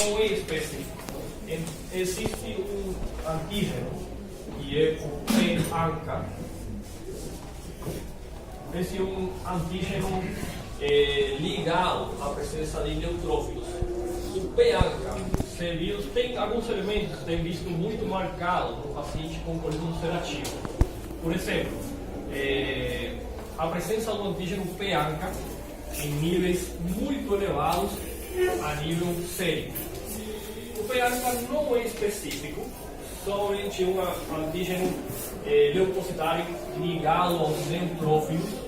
não é específico. Existe um antígeno, que é o P-ANCA. Esse é um antígeno ligado à presença de neutrófilos. O P-ANCA tem alguns elementos que têm visto muito marcado no paciente com colisão ulcerativa. Por exemplo, a presença do antígeno P-ANCA em níveis muito elevados a nível sérico. O P-ANCA não é específico, somente um antígeno leucocitário ligado aos neutrófilos.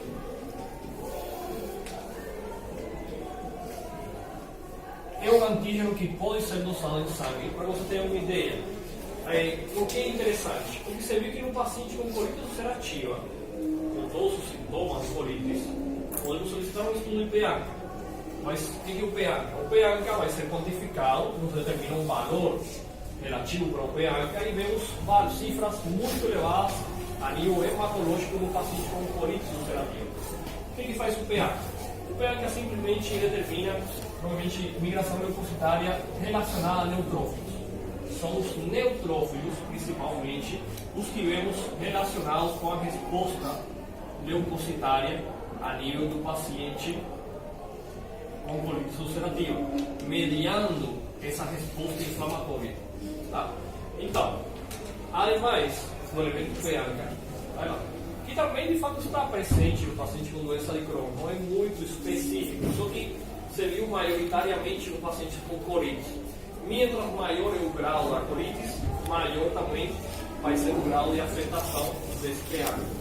É um antígeno que pode ser dosado em sangue, para você ter uma ideia. O que é interessante? Porque você viu que no paciente com colite ulcerativa, com todos os sintomas de colites, podemos solicitar um estudo de P-ANCA. Mas o que é o P-ANCA? O P-ANCA vai ser quantificado, nos determina um valor relativo para o P-ANCA e vemos várias cifras muito elevadas a nível hematológico no paciente com colite ulcerativa. O que faz o P-ANCA? O P-ANCA simplesmente determina, provavelmente, migração leucocitária relacionada a neutrófilos. São os neutrófilos, principalmente, os que vemos relacionados com a resposta leucocitária a nível do paciente com colite ulcerativa, mediando essa resposta inflamatória. Tá? Então, ademais do elemento P-ANCA, que também de fato está presente no paciente com doença de Crohn, não é muito específico, só que se viu maioritariamente no paciente com colite. Mientras maior é o grau da colite, maior também vai ser o grau de afetação desse P-ANCA.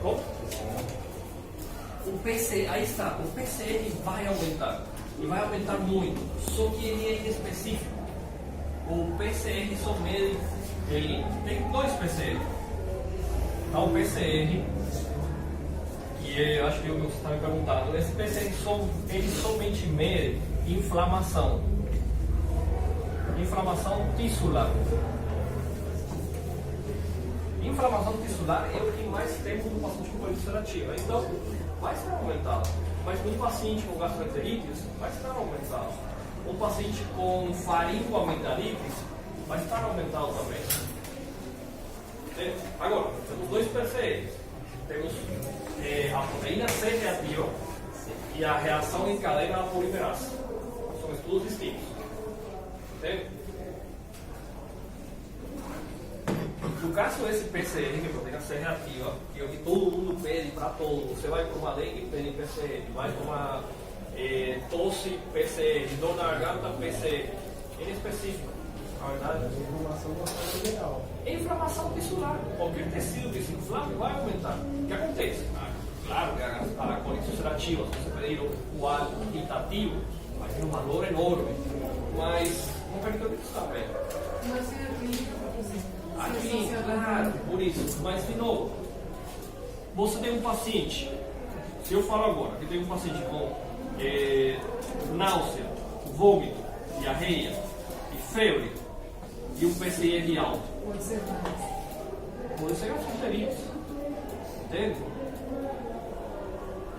Como? O PCR, aí está, o PCR vai aumentar, e vai aumentar muito, só que ele é inespecífico. O PCR só mede, ele tem dois PCR. Então, o PCR, que acho que é o que você está me perguntando, esse PCR ele somente mede inflamação tissular. Inflamação tissular é o que mais temos no paciente com colite ulcerativa. Então, vai estar aumentado. Mas no paciente com gastroenterites, vai estar aumentado. Um paciente com faringoamigdalitis, vai estar aumentado também. Agora, temos dois PCRs. Temos a proteína C reativa e a reação em cadeia da polimerase. São estudos distintos. No caso desse PCR, que é proteína C reativa, que é o que todo mundo pede para todo, você vai para uma dengue, pede PCR, vai para uma tosse, PCR, dor na garganta, PCR, ele é específico, na verdade. Inflamação tissular, qualquer tecido que se inflame vai aumentar. O que acontece? Claro que a colite ulcerativa, se você pedir o algo quantitativo, vai ter um valor enorme, mas não peritonitis também. Aqui, claro, por isso. Mas, de novo, você tem um paciente, se eu falo agora que tem um paciente com náusea, vômito, diarreia e febre e um PCR alto, pode ser gastroenterite, entende?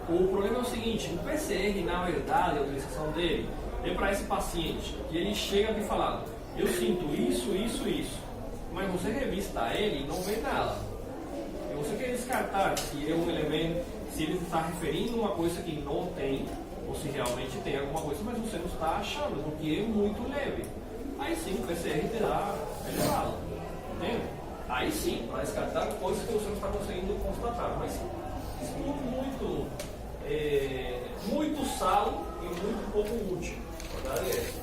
O problema é o seguinte, o PCR, na verdade, a utilização dele é para esse paciente, que ele chega aqui falando, eu sinto isso, mas você revista ele e não vê nada. E você quer descartar se é um elemento, se ele está referindo uma coisa que não tem, ou se realmente tem alguma coisa, mas você não está achando, porque é muito leve. Aí sim o PCR terá elevado. Entende? Aí sim, para descartar coisas que você não está conseguindo constatar. Mas isso muito salo e muito pouco útil. A verdade é essa.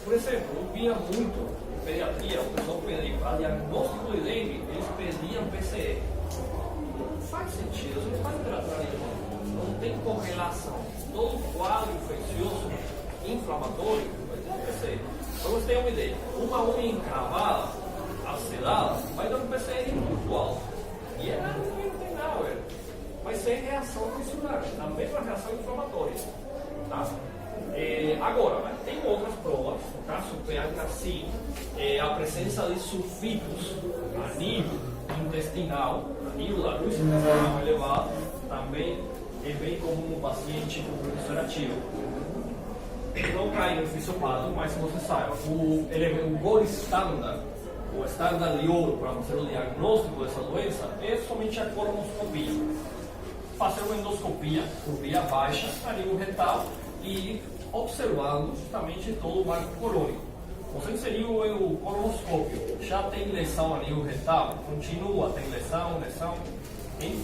Por exemplo, eu via muito em pediatria, o pessoal pedia para diagnóstico de dengue, eles pediam PCR. Não faz sentido, você não faz literatura nenhuma. Não tem correlação. Todo quadro infeccioso inflamatório vai ter um PCR. Para você ter uma ideia, uma unha encravada, acidada, vai dar um PCR muito alto. E é nada, não tem nada, velho. Vai ser reação tissular, a mesma reação inflamatória. Tá? Agora, tem outras provas, no caso do P-ANCA sim, a presença de sulfitos a nível intestinal, a nível da luz intestinal elevada, também é bem comum no paciente com colite ulcerativa. cair no fisiopata, mas se você sabe, o gold standard, o estándar de ouro para fazer o diagnóstico dessa doença é somente a colonoscopia. Fazer uma endoscopia por via baixa, a nível retal, e ir observando justamente todo o marco colônico. Você inseriu o colonoscópio, já tem lesão a nível retal? Continua, tem lesão, em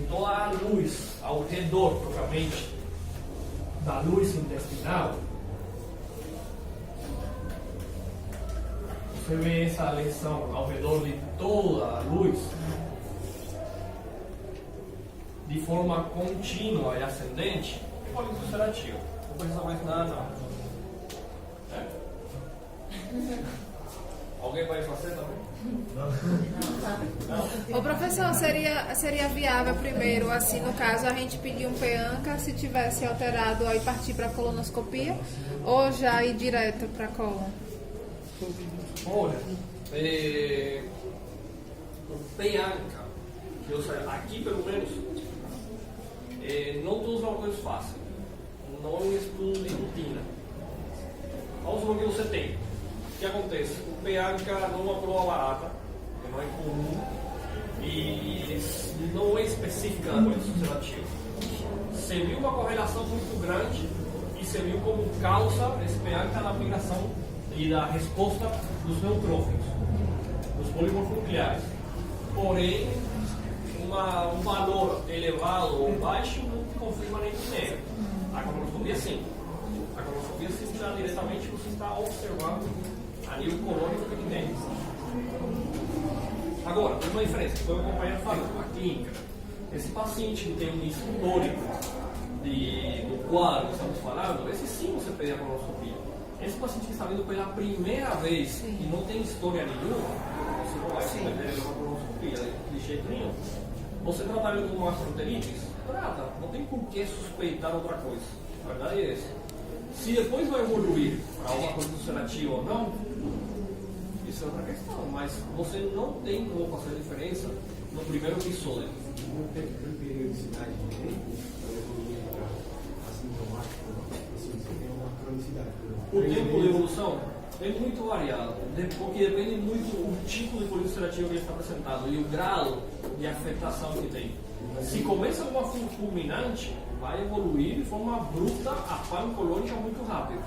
toda a luz ao redor, propriamente, da luz intestinal. Você vê essa lesão ao redor de toda a luz, de forma contínua e ascendente, é colite ulcerativa. Não precisa mais nada, não. É? Alguém vai fazer também? Ô professor, seria viável primeiro, assim, no caso, a gente pedir um PEANCA, se tivesse alterado, aí partir para colonoscopia, ou já ir direto para colon? Olha, o PEANCA, que eu sei, aqui pelo menos, não todos são coisas fáceis. Não é um estudo de rotina. Vamos ver o que você tem. O que acontece? O PEANCA não é uma prova barata, que não é comum, e não é específica da colite ulcerativa. Você viu uma correlação muito grande e você viu como causa esse PEANCA na migração e da resposta dos neutrófilos, dos polímeros nucleares. Porém, um valor elevado ou baixo não confirma nem que nega. A colonoscopia sim. A colonoscopia sim, já diretamente você está observando a nível colônico o que tem. Agora, tem uma diferença, foi o companheiro falando, a clínica. Esse paciente que tem um histórico do quadro que estamos falando, esse sim você pede a colonoscopia. Esse paciente que está vindo pela primeira vez sim, e não tem história nenhuma, você não vai submeter uma colonoscopia de jeito nenhum. Você tratar ele com uma gastroenterites? Trata, não tem por que suspeitar outra coisa. A verdade é essa. Se depois vai evoluir para uma coisa ulcerativa ou não, isso é outra questão, mas você não tem como fazer a diferença no primeiro episódio. Não tem periodicidade de tempo para evoluir para assintomático, assim, você tem uma cronicidade. O tempo de evolução é muito variado, porque depende muito do tipo de colite ulcerativa que ele está apresentado e o grau de afetação que tem. Se começa uma fulminante, vai evoluir de forma bruta a palma colônica muito rápido.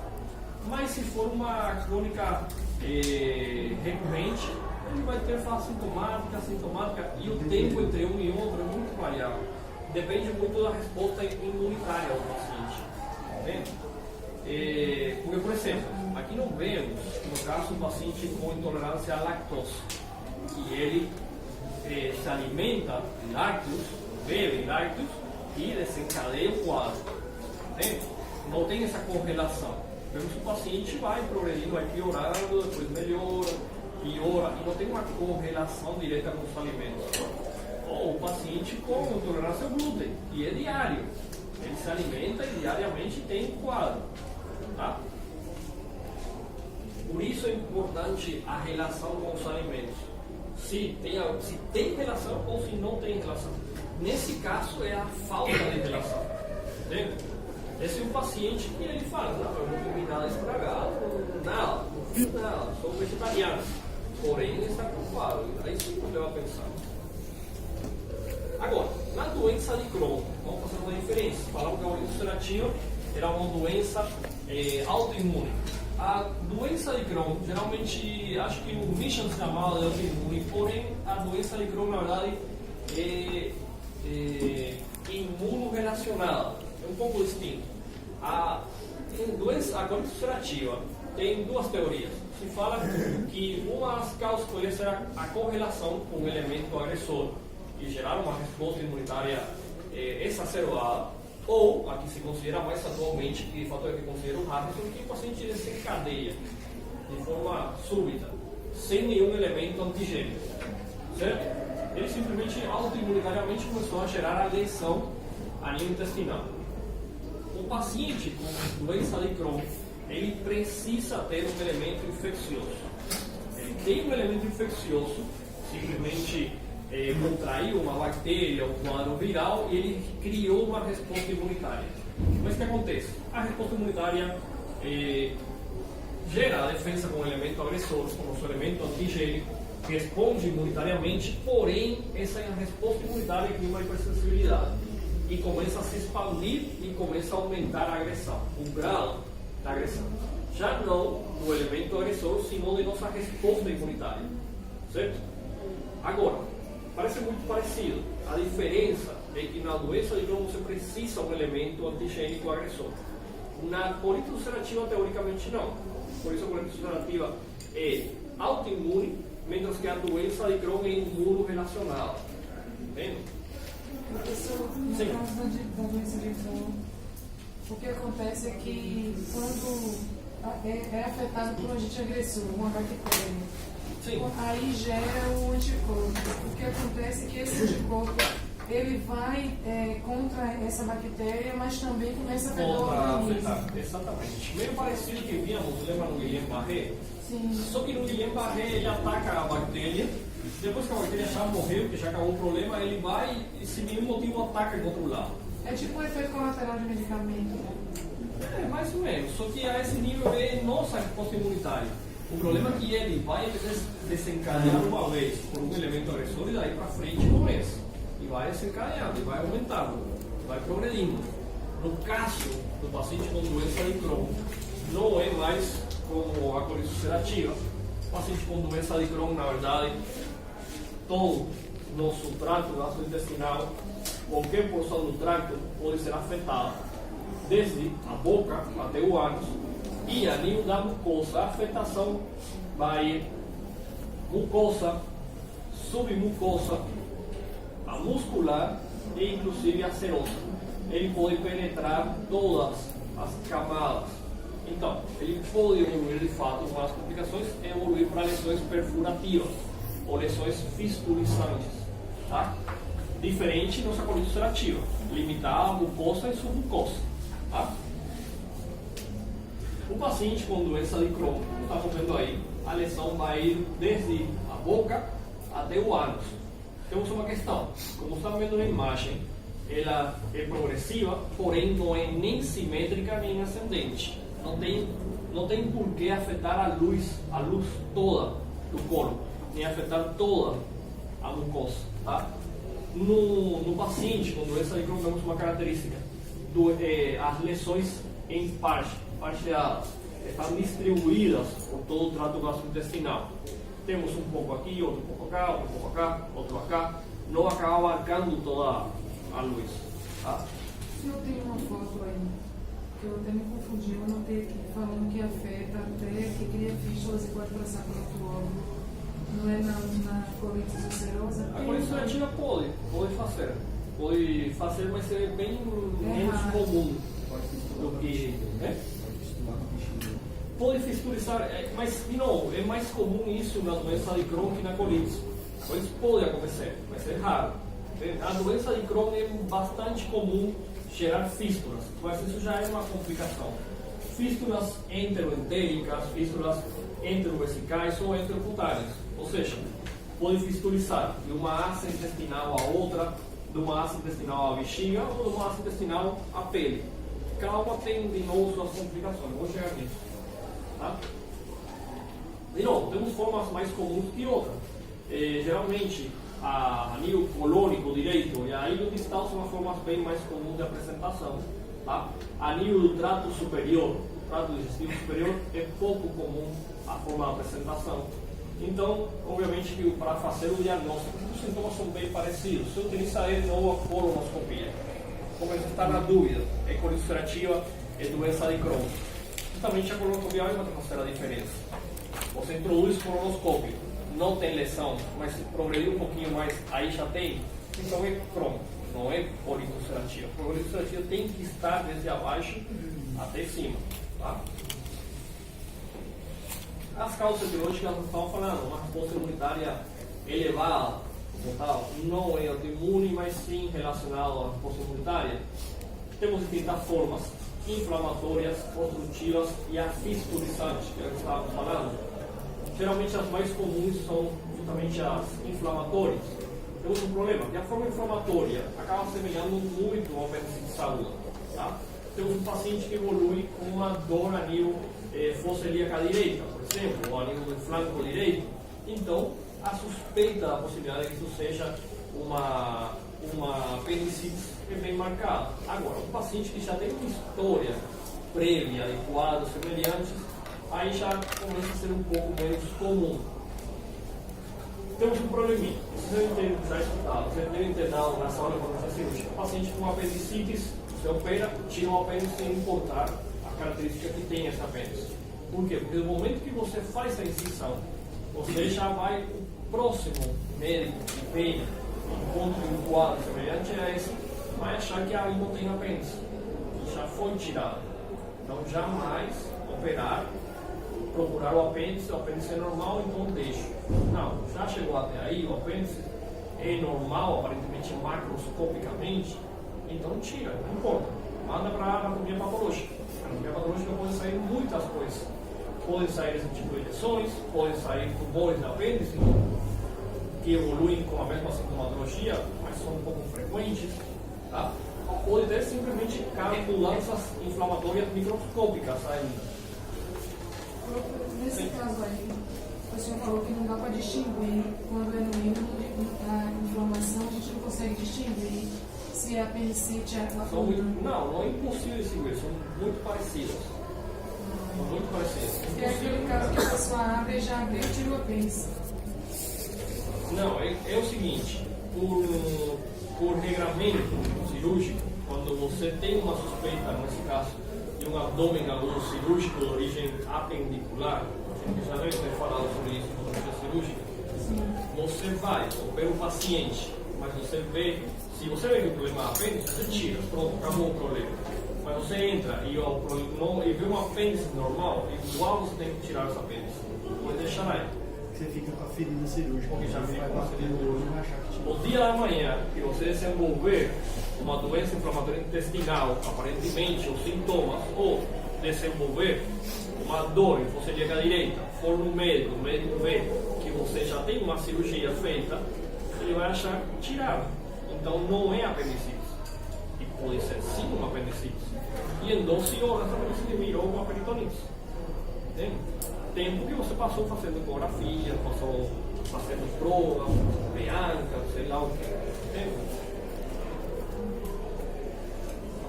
Mas se for uma crônica recorrente, ele vai ter fase sintomática, e o tempo entre um e outro é muito variável. Depende muito da resposta imunitária ao paciente. Entende? Porque, por exemplo, aqui não vemos, no caso, um paciente com intolerância à lactose, que ele se alimenta de lácteos, bebe lácteos e desencadeia o quadro. Entende? Não tem essa correlação. Vemos que o paciente vai progredindo, vai piorando, depois melhora, piora, e não tem uma correlação direta com os alimentos. Ou o paciente com intolerância ao glúten, e é diário. Ele se alimenta e diariamente tem quadro. Tá? Por isso é importante a relação com os alimentos. Se tem relação ou se não tem relação. Nesse caso é a falta de relação. Entende? Esse é um paciente que ele fala, não, eu não comi nada estragado, nada, não fiz nada, sou vegetariano. Porém, ele está preocupado. Aí sim você vai pensar. Agora, na doença de Crohn, vamos fazer uma diferença. Falamos que a colite ulcerativa era uma doença autoimune. A doença de Crohn, geralmente, acho que o Mission se chamava de autoimune, porém, a doença de Crohn, na verdade, é imunorrelacionada. É um pouco distinto. A colite ulcerativa tem duas teorias. Se fala que uma das causas poderia ser a correlação com o elemento agressor e gerar uma resposta imunitária exacerbada, ou a que se considera mais atualmente, que de fato é que considera o Harrison, que o paciente desencadeia de forma súbita, sem nenhum elemento antigênico, certo? Ele simplesmente autoimunitariamente começou a gerar a lesão a nível intestinal. O paciente com doença de Crohn, ele precisa ter um elemento infeccioso. Ele tem um elemento infeccioso, simplesmente contraiu uma bactéria, um quadro viral, e ele criou uma resposta imunitária. Mas o que acontece? A resposta imunitária gera a defesa com o elemento agressor, com o nosso elemento antigênico, responde imunitariamente, porém essa resposta imunitária cria uma hipersensibilidade e começa a se expandir e começa a aumentar a agressão, o grau da agressão. Já não do elemento agressor, senão de nossa resposta imunitária, certo? Agora, parece muito parecido. A diferença é que na doença de Crohn você precisa um elemento antigênico agressor. Na colite ulcerativa, teoricamente, não. Por isso a colite ulcerativa é autoimune, mientras que a doença de Crohn é imunorrelacionada. Entende? Professor, no Sim. caso da doença de Crohn, o que acontece é que quando é afetado por um agente agressor, uma bactéria, Sim. aí gera o anticorpo. O que acontece é que esse anticorpo ele vai contra essa bactéria, mas também começa a afetar o organismo. Exatamente. Meio parecido que víamos, lembra no Guillain-Barré? Sim. Só que no Guillain-Barré ele ataca a bactéria, depois que a bactéria já morreu, que já acabou o problema, ele vai e sem nenhum motivo ataca do outro lado. É tipo um efeito colateral de medicamento. É, mais ou menos. Só que a esse nível é nossa resposta imunitária. O problema é que ele vai desencadear uma vez por um elemento agressor e daí para frente começa. E vai desencadeando, e vai aumentando, vai progredindo. No caso do paciente com doença de Crohn, não é mais como a colite ulcerativa. O paciente com doença de Crohn, na verdade, todo nosso trato gastrointestinal, qualquer porção do trato pode ser afetada, desde a boca até o ânus, e a nível da mucosa, a afetação vai mucosa, submucosa, a muscular e inclusive a serosa. Ele pode penetrar todas as camadas. Então, ele pode evoluir de fato com as complicações, evoluir para lesões perfurativas ou lesões fistulizantes, tá? Diferente da nossa colite ulcerativa, limitar a mucosa e submucosa, tá? O paciente com doença de Crohn, estamos vendo aí, a lesão vai ir desde a boca até o ânus. Temos uma questão, como estamos vendo na imagem, ela é progressiva, porém não é nem simétrica nem ascendente. Não tem por que afetar a luz toda do corpo, nem afetar toda a mucosa, tá? No paciente com doença de Crohn temos uma característica, as lesões em parcheadas, estão distribuídas por todo o trato gastrointestinal. Temos um pouco aqui, outro pouco acá, outro pouco acá, outro acá, não acaba abarcando toda a luz. Tá? Se eu tenho uma foto aí, que eu até me confundi, eu anotei aqui, falando que afeta até que cria fístulas e pode passar por outro órgão. Não é na colite ulcerosa? A colite ulcerativa pode fazer, mas é bem menos comum do que... Pode fistulizar, mas não, é mais comum isso na doença de Crohn que na colite. A colite pode acontecer, mas é raro. A doença de Crohn é bastante comum gerar fístulas, mas isso já é uma complicação. Fístulas enteroentéricas, fístulas enterovesicais ou enterocutâneas, ou seja, pode fistulizar de uma asa intestinal a outra, de uma asa intestinal à bexiga ou de uma asa intestinal à pele. Cada uma tem de novo suas complicações, vou chegar nisso. Tá? De novo, temos formas mais comuns que outras. Geralmente, a nível colônico direito e a nível distal são as formas bem mais comuns de apresentação. Tá? A nível do trato superior, trato digestivo superior, é pouco comum a forma de apresentação. Então, obviamente, que para fazer o diagnóstico, os sintomas são bem parecidos. Se utiliza ele ou a colonoscopia. Como você está na dúvida, é colite ulcerativa, é doença de Crohn. Justamente a colonoscopia vai mostrar a diferença. Você introduz colonoscópio, não tem lesão, mas se progredir um pouquinho mais, aí já tem, então é Crohn, não é colite ulcerativa. A colite ulcerativa tem que estar desde abaixo até cima. Tá? As causas etiológicas nós estamos falando, uma resposta imunitária elevada, como tal, não é autoimune, mas sim relacionado à resposta imunitária. Temos distintas formas, inflamatórias, obstrutivas e as fistulizantes, que é o que estávamos falando. Geralmente as mais comuns são justamente as inflamatórias. Temos um problema, que a forma inflamatória acaba semelhando muito ao apêndice de saúde. Tá? temos um paciente que evolui com uma dor a nível fossa ilíaca direita, por exemplo, ou a nível do flanco direito. Então, a suspeita da possibilidade de que isso seja uma apendicite bem marcada. Agora, um paciente que já tem uma história prévia de quadros semelhantes, aí já começa a ser um pouco menos comum. Temos um probleminha, vocês devem ter já escutado, vocês devem ter dado na sala de conversa cirúrgica. O paciente com apendicite, você opera, tira o apêndice sem importar a característica que tem esse apêndice. Por quê? Porque no momento que você faz a incisão, você já vai, o próximo médico que tem encontro de um quadro semelhante a esse, vai achar que ali não tem apêndice, já foi tirado. Então, jamais operar, procurar o apêndice é normal, então deixo. Não, já chegou até aí, o apêndice é normal, aparentemente macroscopicamente, então tira, não importa. Manda para a anatomia patológica. A anatomia patológica pode sair muitas coisas. Podem sair esse tipo de lesões, podem sair tumores de apêndice, que evoluem com a mesma sintomatologia, mas são um pouco frequentes. Tá? Ou pode ter simplesmente mudanças inflamatórias microscópicas ainda. Nesse caso aí, o senhor falou que não dá para distinguir quando é no mínimo a inflamação, a gente não consegue distinguir se é apendicite é não é impossível distinguir, são muito parecidas. São muito parecidas. É aquele caso que a pessoa abre e já abriu e tira o apêndice. Não, é o seguinte, por regramento cirúrgico, quando você tem uma suspeita, nesse caso, de um abdômen agudo cirúrgico de origem apendicular, a gente já deve ter falado sobre isso na cirurgia cirúrgica, você vai, opera o paciente, mas você vê, se você vê que o problema é apêndice, você tira, pronto, acabou o problema. Mas você entra e vê um apêndice normal, igual você tem que tirar esse apêndice, pode deixar aí. Você fica com a ferida cirúrgica, Porque já fica vai com a bater ferida no olho e vai achar que tinha. O dia da manhã que você desenvolver uma doença inflamatória intestinal, aparentemente, os sintomas, ou desenvolver uma dor em fossa ilíaca direita, for no médico, o médico vê que você já tem uma cirurgia feita, ele vai achar tirado. Então não é apendicite. E pode ser sim uma apendicite. E em 12 horas a apendicite virou uma peritonite. Entende? Tempo que você passou fazendo ecografia, passou fazendo prova, peanca, sei lá o que. Entende?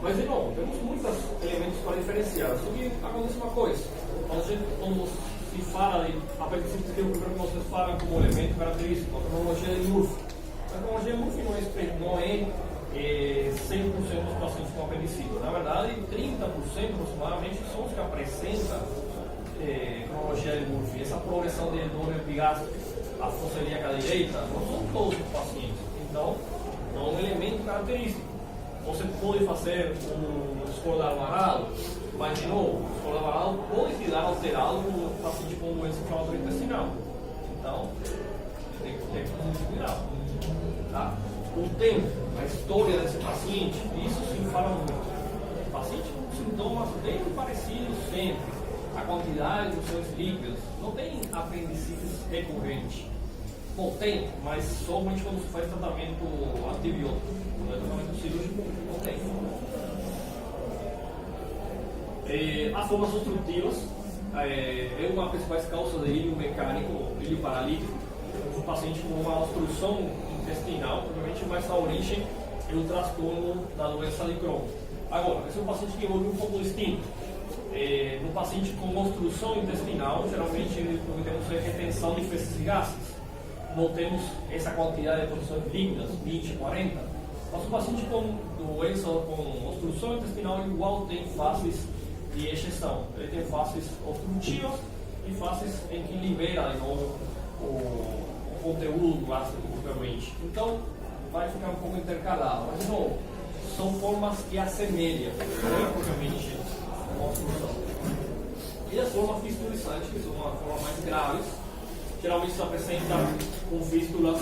Mas de novo, temos muitos elementos para diferenciar. Só que acontece uma coisa. Quando se fala de apendicite, que é o primeiro que vocês falam como elemento característico, a cronologia de Murphy. A cronologia de Murphy não é 100% dos pacientes com apendicite. Na verdade, 30% aproximadamente são os que apresentam cronologia de Murphy. Essa progressão de dor epigástrica, a fossa ilíaca direita, não são todos os pacientes. Então, não é um elemento característico. Você pode fazer um score Alvarado, mas de novo, o score Alvarado pode se dar alterado no paciente com doença inflamatória intestinal. Então, tem que ter muito cuidado. Tá? O tempo, a história desse paciente, isso se fala muito. Paciente com sintomas bem parecidos sempre. A quantidade dos seus líquidos, não tem apendicites recorrente. Bom, tem, mas somente quando se faz tratamento antibiótico. Quando é tratamento cirúrgico, não tem. As formas obstrutivas é uma das principais causas de ilho mecânico, ilho paralítico. Um paciente com uma obstrução intestinal, provavelmente vai ser a origem do transtorno da doença de Crohn. Agora, esse é um paciente que evolui um pouco distinto. No paciente com obstrução intestinal, geralmente o que temos é retenção de fezes e gases. Não temos essa quantidade de posições líquidas, 20, 40. Mas o paciente com doença com obstrução intestinal igual tem fases de ejeção. Ele tem fases obstrutivas e fases em que libera de novo o conteúdo gástrico propriamente. Então, vai ficar um pouco intercalado. Mas, de novo, são formas que assemelham, não é propriamente uma obstrução. E as formas fistulizantes, que são uma forma mais graves, geralmente se apresenta com fístulas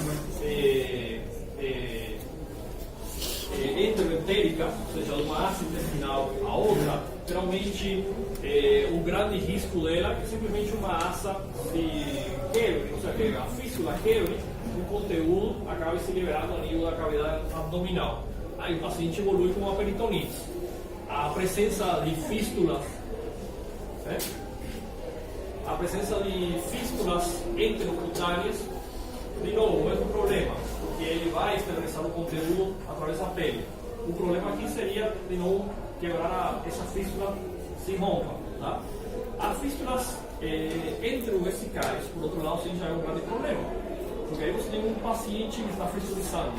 endometéricas, ou seja, de uma asa intestinal a outra. Geralmente, o grande risco dela é que simplesmente uma asa se quebre, ou seja, a fístula quebre, o conteúdo acaba se liberando a nível da cavidade abdominal. Aí o paciente evolui com uma peritonite. a presença de fístulas, né? A presença de fístulas enterocutâneas, de novo, o mesmo problema, porque ele vai externalizar o conteúdo através da pele. O problema aqui seria, de novo, quebrar essa fístula se rompa. Tá? As fístulas enterovesicais, por outro lado, sim, já é um grande problema, porque aí você tem um paciente que está fissulizando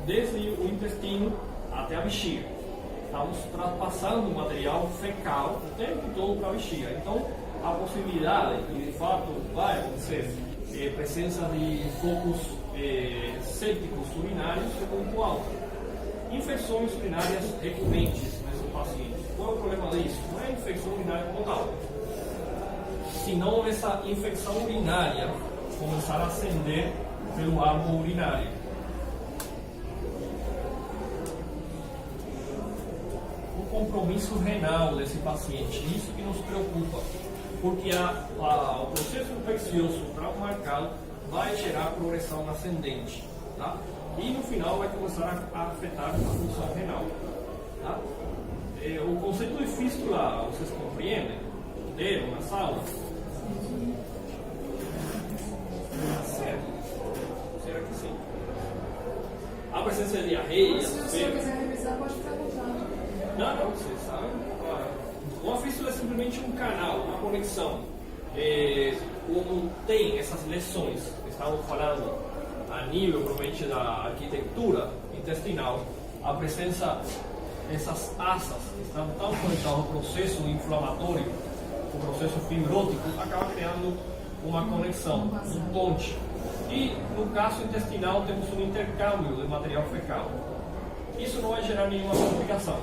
desde o intestino até a bexiga. Estamos passando material fecal o tempo todo para a bexiga. Então, a possibilidade, e de fato vai acontecer, presença de focos sépticos urinários é muito alta. Infecções urinárias recorrentes nesse paciente. Qual é o problema disso? Não é a infecção urinária como tal, senão essa infecção urinária começar a ascender pelo arco urinário. O compromisso renal desse paciente, isso que nos preocupa, porque o processo infeccioso traumarcado vai gerar progressão ascendente, tá? E no final vai começar a afetar a função renal. Tá? O conceito de fístula, vocês compreendem? Deram na sala? Certo? Será que sim? A presença de diarreia, Se você quiser revisar, pode perguntar. não, você sabe. Uma fístula é simplesmente um canal, uma conexão. Como tem essas lesões, estamos falando a nível provavelmente da arquitetura intestinal, a presença dessas asas que estão tão conectadas ao processo inflamatório, o processo fibrótico, acaba criando uma conexão, um ponte. E no caso intestinal temos um intercâmbio de material fecal. Isso não vai gerar nenhuma complicação.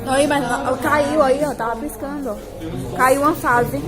Oi, mas caiu aí, ó, tava piscando. Caiu uma fase.